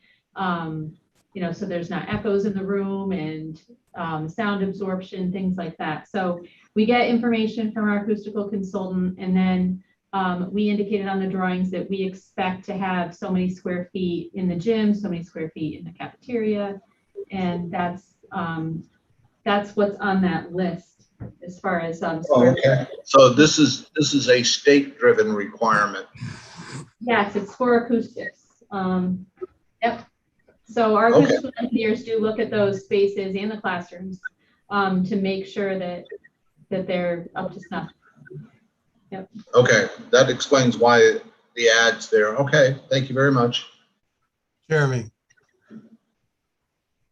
so there's not echoes in the room and sound absorption, things like that. So we get information from our acoustical consultant, and then we indicated on the drawings that we expect to have so many square feet in the gym, so many square feet in the cafeteria, and that's what's on that list as far as okay. So this is a state-driven requirement. Yes, it's for acoustics. Yep. So our acoustical engineers do look at those spaces and the classrooms to make sure that they're up to snuff. Yep. Okay, that explains why the ad's there. Okay, thank you very much. Jeremy.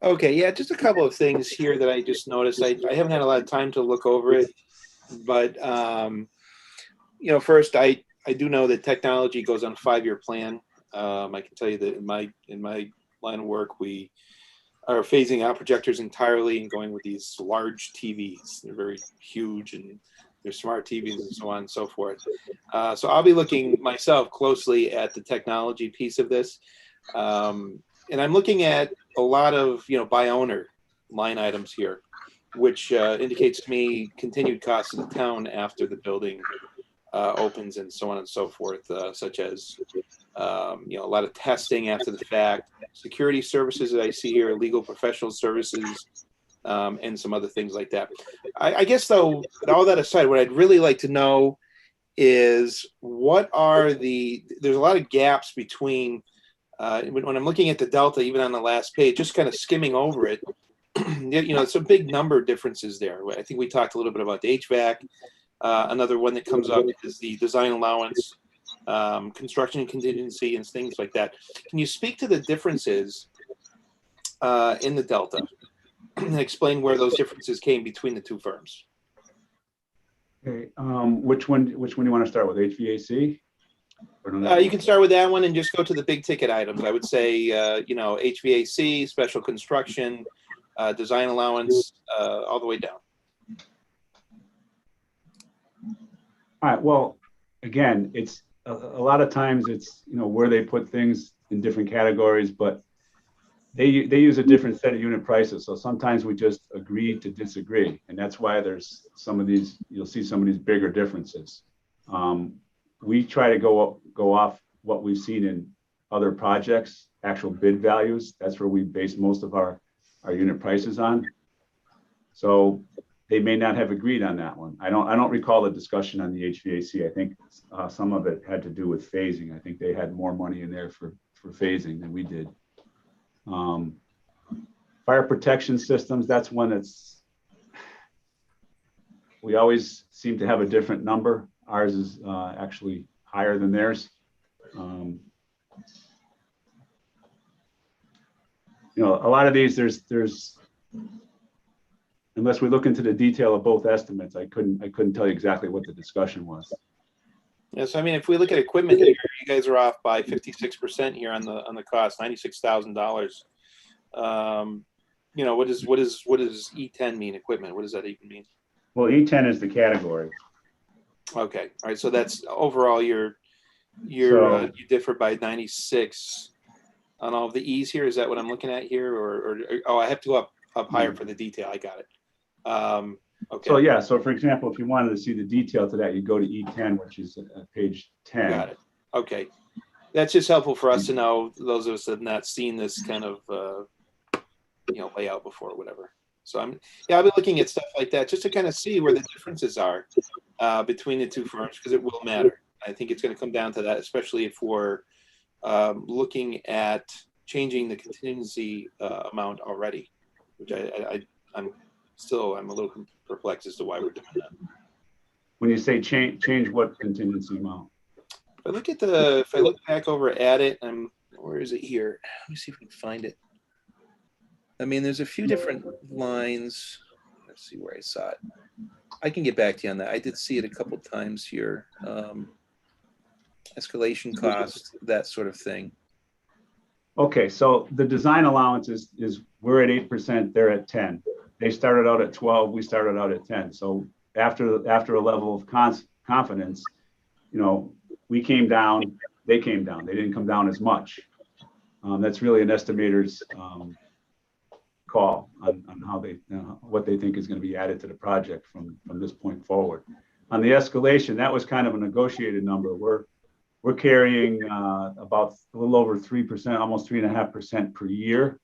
Okay, yeah, just a couple of things here that I just noticed. I haven't had a lot of time to look over it, but first I do know that technology goes on a 5-year plan. I can tell you that in my line of work, we are phasing out projectors entirely and going with these large TVs. They're very huge and they're smart TVs and so on and so forth. So I'll be looking myself closely at the technology piece of this. And I'm looking at a lot of, by owner line items here, which indicates to me continued costs of the town after the building opens and so on and so forth, such as, a lot of testing after the fact, security services that I see here, legal professional services, and some other things like that. I guess, though, with all that aside, what I'd really like to know is there's a lot of gaps between, when I'm looking at the delta, even on the last page, just kind of skimming over it, some big number differences there. I think we talked a little bit about the HVAC. Another one that comes up is the design allowance, construction contingency, and things like that. Can you speak to the differences in the delta and explain where those differences came between the two firms? Okay, which one do you want to start with, HVAC? You can start with that one and just go to the big ticket items. I would say, HVAC, special construction, design allowance, all the way down. All right, well, again, it's a lot of times it's, where they put things in different categories, but they use a different set of unit prices. So sometimes we just agree to disagree. And that's why there's some of these, you'll see some of these bigger differences. We try to go off what we've seen in other projects, actual bid values. That's where we base most of our unit prices on. So they may not have agreed on that one. I don't recall the discussion on the HVAC. I think some of it had to do with phasing. I think they had more money in there for phasing than we did. Fire protection systems, that's one that's, we always seem to have a different number. Ours is actually higher than theirs. A lot of these, there's unless we look into the detail of both estimates, I couldn't tell you exactly what the discussion was. Yes, I mean, if we look at equipment here, you guys are off by 56% here on the cost, $96,000. What does E10 mean, equipment? What does that even mean? Well, E10 is the category. Okay, all right. So that's overall you differ by 96 on all of the E's here. Is that what I'm looking at here, or I have to go up higher for the detail? I got it. Okay. So yeah, so for example, if you wanted to see the detail to that, you go to E10, which is page 10. Got it. Okay. That's just helpful for us to know, those of us that have not seen this kind of, layout before or whatever. So I'll be looking at stuff like that just to kind of see where the differences are between the two firms, because it will matter. I think it's going to come down to that, especially if we're looking at changing the contingency amount already, which I'm a little perplexed as to why we're doing that. When you say change what contingency amount? If I look back over at it, where is it here? Let me see if we can find it. I mean, there's a few different lines. Let's see where I saw it. I can get back to you on that. I did see it a couple times here. Escalation costs, that sort of thing. Okay, so the design allowance is we're at 8%, they're at 10. They started out at 12, we started out at 10. So after a level of confidence, we came down, they came down. They didn't come down as much. That's really an estimator's call on how they, what they think is going to be added to the project from this point forward. On the escalation, that was kind of a negotiated number. We're carrying about a little over 3%, almost 3.5% per year.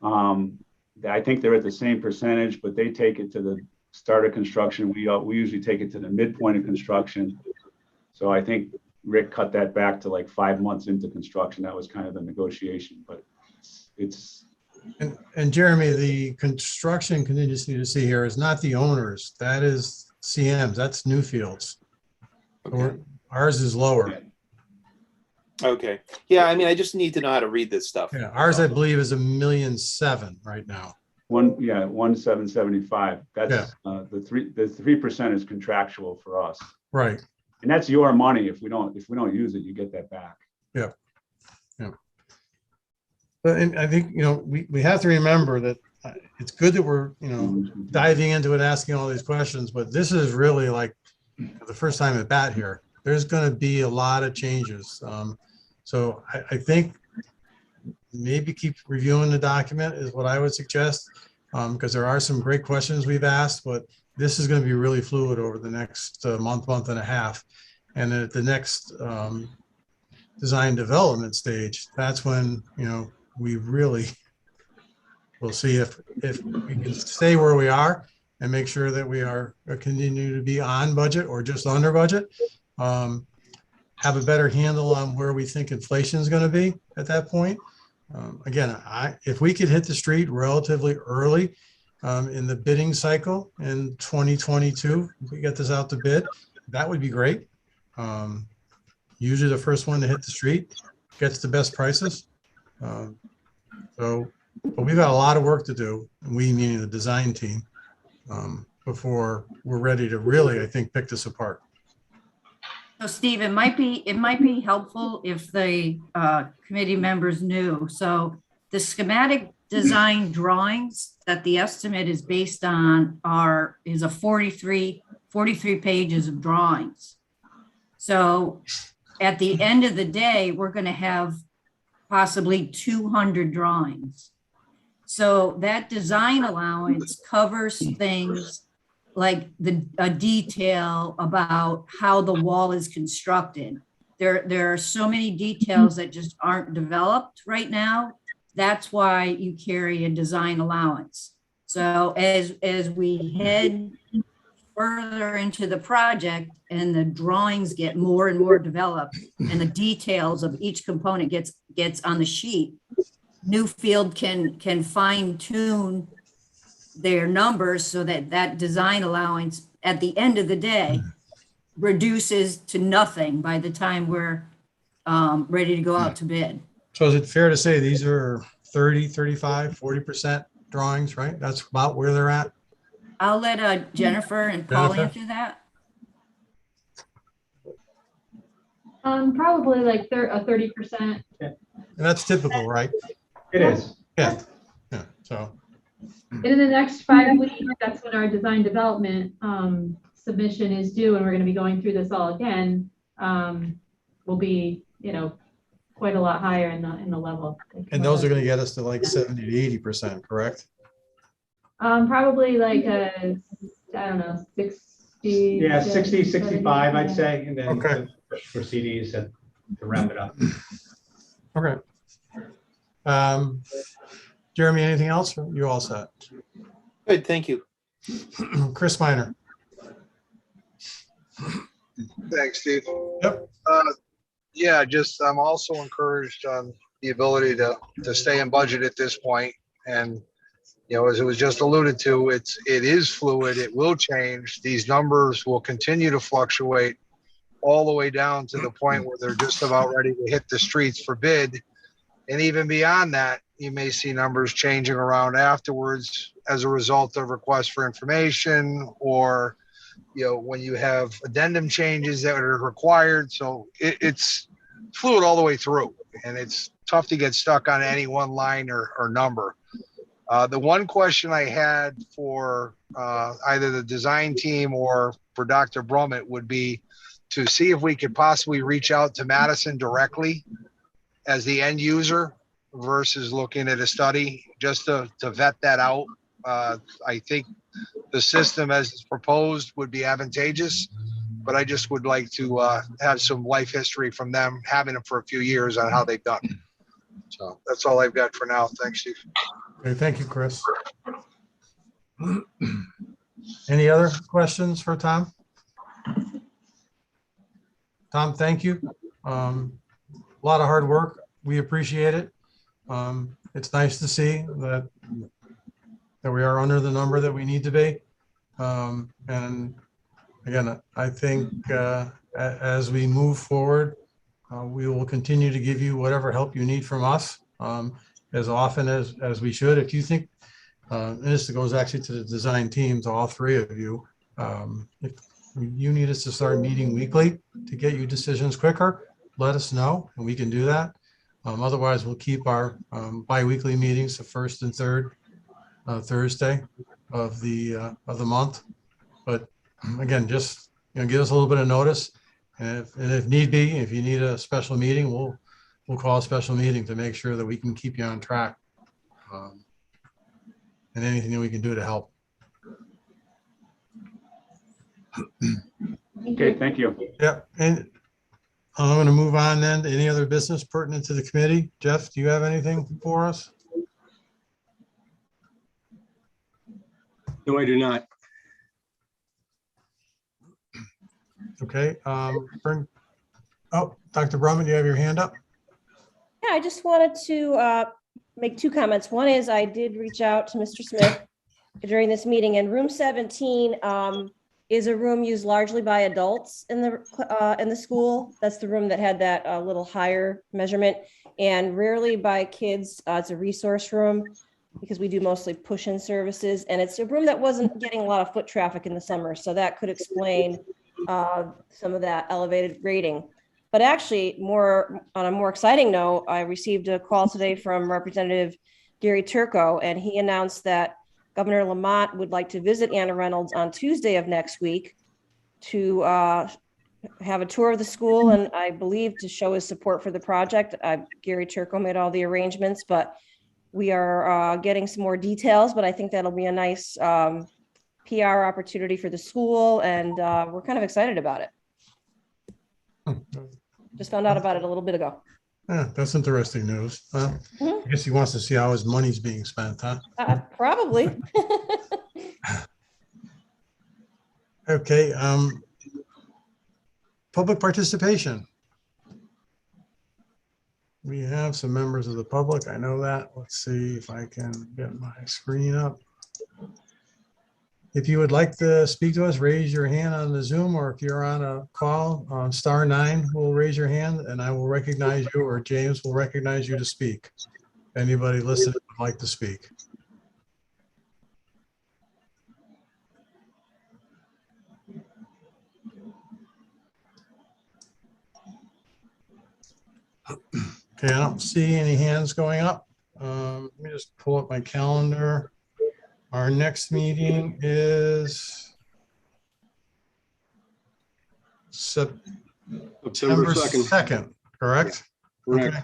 I think they're at the same percentage, but they take it to the start of construction. We usually take it to the midpoint of construction. So I think Rick cut that back to like 5 months into construction. That was kind of the negotiation, but it's. And Jeremy, the construction contingency to see here is not the owners. That is CM's. That's Newfield's. Okay. Ours is lower. Okay. Yeah, I mean, I just need to know how to read this stuff. Yeah, ours I believe is $1.7 million right now. 1,775. That's the 3% is contractual for us. Right. And that's your money. If we don't use it, you get that back. Yeah. Yeah. But and I think we have to remember that it's good that we're diving into it, asking all these questions, but this is really like the first time at bat here. There's going to be a lot of changes. So I think maybe keep reviewing the document is what I would suggest. Because there are some great questions we've asked, but this is going to be really fluid over the next month and a half. And at the next design development stage, that's when, we really will see if we can stay where we are and make sure that we are continue to be on budget or just under budget. Have a better handle on where we think inflation is going to be at that point. Again, if we could hit the street relatively early in the bidding cycle in 2022, if we get this out to bid, that would be great. Usually the first one to hit the street gets the best prices. But we've got a lot of work to do, and we meaning the design team, before we're ready to really, I think, pick this apart. So Steve, it might be helpful if the committee members knew. So the schematic design drawings that the estimate is based on is a 43 pages of drawings. So at the end of the day, we're going to have possibly 200 drawings. So that design allowance covers things like a detail about how the wall is constructed. There are so many details that just aren't developed right now. That's why you carry a design allowance. So as we head further into the project and the drawings get more and more developed and the details of each component gets on the sheet, Newfield can fine tune their numbers so that design allowance at the end of the day reduces to nothing by the time we're ready to go out to bid. So is it fair to say these are 30, 35, 40% drawings, right? That's about where they're at? I'll let Jennifer and Paul answer that. Probably like a 30%. And that's typical, right? It is. Yeah. Yeah. So. And in the next 5 weeks, that's when our design development submission is due, and we're going to be going through this all again. Will be, quite a lot higher in the level. And those are going to get us to like 70 to 80%, correct? Probably like I don't know, 60. Yeah, 60, 65, I'd say, and then Okay. for CDs to round it up. Okay. Jeremy, anything else? You all set? Good, thank you. Chris Minor. Thanks, Steve. Yep. Yeah, I'm also encouraged on the ability to stay in budget at this point. And, as it was just alluded to, it is fluid. It will change. These numbers will continue to fluctuate all the way down to the point where they're just about ready to hit the streets for bid. And even beyond that, you may see numbers changing around afterwards as a result of requests for information or, when you have addendum changes that are required. So it's fluid all the way through, and it's tough to get stuck on any one line or number. The one question I had for either the design team or for Dr. Brummett would be to see if we could possibly reach out to Madison directly as the end user versus looking at a study, just to vet that out. I think the system as it's proposed would be advantageous, but I just would like to have some life history from them, having them for a few years on how they've done. So that's all I've got for now. Thanks, Steve. Okay, thank you, Chris. Any other questions for Tom? Tom, thank you. A lot of hard work. We appreciate it. It's nice to see that we are under the number that we need to be. And again, I think as we move forward, we will continue to give you whatever help you need from us as often as we should. If you think, and this goes actually to the design teams, all three of you, if you need us to start meeting weekly to get you decisions quicker, let us know and we can do that. Otherwise, we'll keep our bi-weekly meetings the first and third Thursday of the month. But again, just give us a little bit of notice, and if need be, if you need a special meeting, we'll call a special meeting to make sure that we can keep you on track. And anything that we can do to help. Okay, thank you. Yep, and I'm going to move on then to any other business pertinent to the committee. Jeff, do you have anything for us? No, I do not. Okay, Dr. Brumman, you have your hand up? Yeah, I just wanted to make two comments. One is I did reach out to Mr. Smith during this meeting, and room 17 is a room used largely by adults in the school. That's the room that had that little higher measurement, and rarely by kids. It's a resource room because we do mostly push-in services, and it's a room that wasn't getting a lot of foot traffic in the summer, so that could explain some of that elevated rating. But actually, on a more exciting note, I received a call today from Representative Gary Turco, and he announced that Governor Lamont would like to visit Anna Reynolds on Tuesday of next week to have a tour of the school, and I believe to show his support for the project. Gary Turco made all the arrangements, but we are getting some more details, but I think that'll be a nice PR opportunity for the school, and we're kind of excited about it. Just found out about it a little bit ago. Yeah, that's interesting news. I guess he wants to see how his money's being spent, huh? Probably. Okay, public participation. We have some members of the public, I know that. Let's see if I can get my screen up. If you would like to speak to us, raise your hand on the Zoom, or if you're on a call, *9 will raise your hand and I will recognize you, or James will recognize you to speak. Anybody listening would like to speak. Okay, I don't see any hands going up. Let me just pull up my calendar. Our next meeting is September 2nd, correct? Correct. Okay. All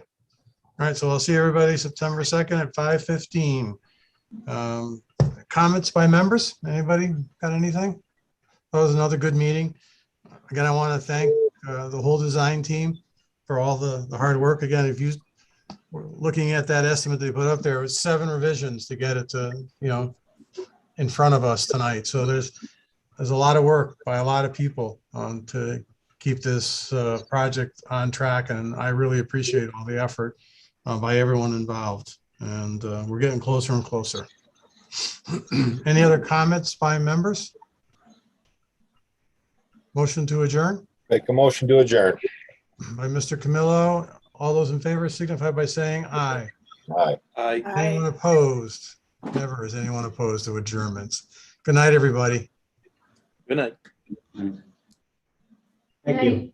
right, so I'll see everybody September 2nd at 5:15. Comments by members? Anybody got anything? That was another good meeting. Again, I want to thank the whole design team for all the hard work. Again, if you were looking at that estimate they put up there, it was 7 revisions to get it to, in front of us tonight. So there's a lot of work by a lot of people to keep this project on track. And I really appreciate all the effort by everyone involved. And we're getting closer and closer. Any other comments by members? Motion to adjourn? Make a motion to adjourn. By Mr. Camillo. All those in favor signify by saying aye. Aye. Aye. Anyone opposed? Never is anyone opposed to adjournments. Good night, everybody. Good night. Thank you.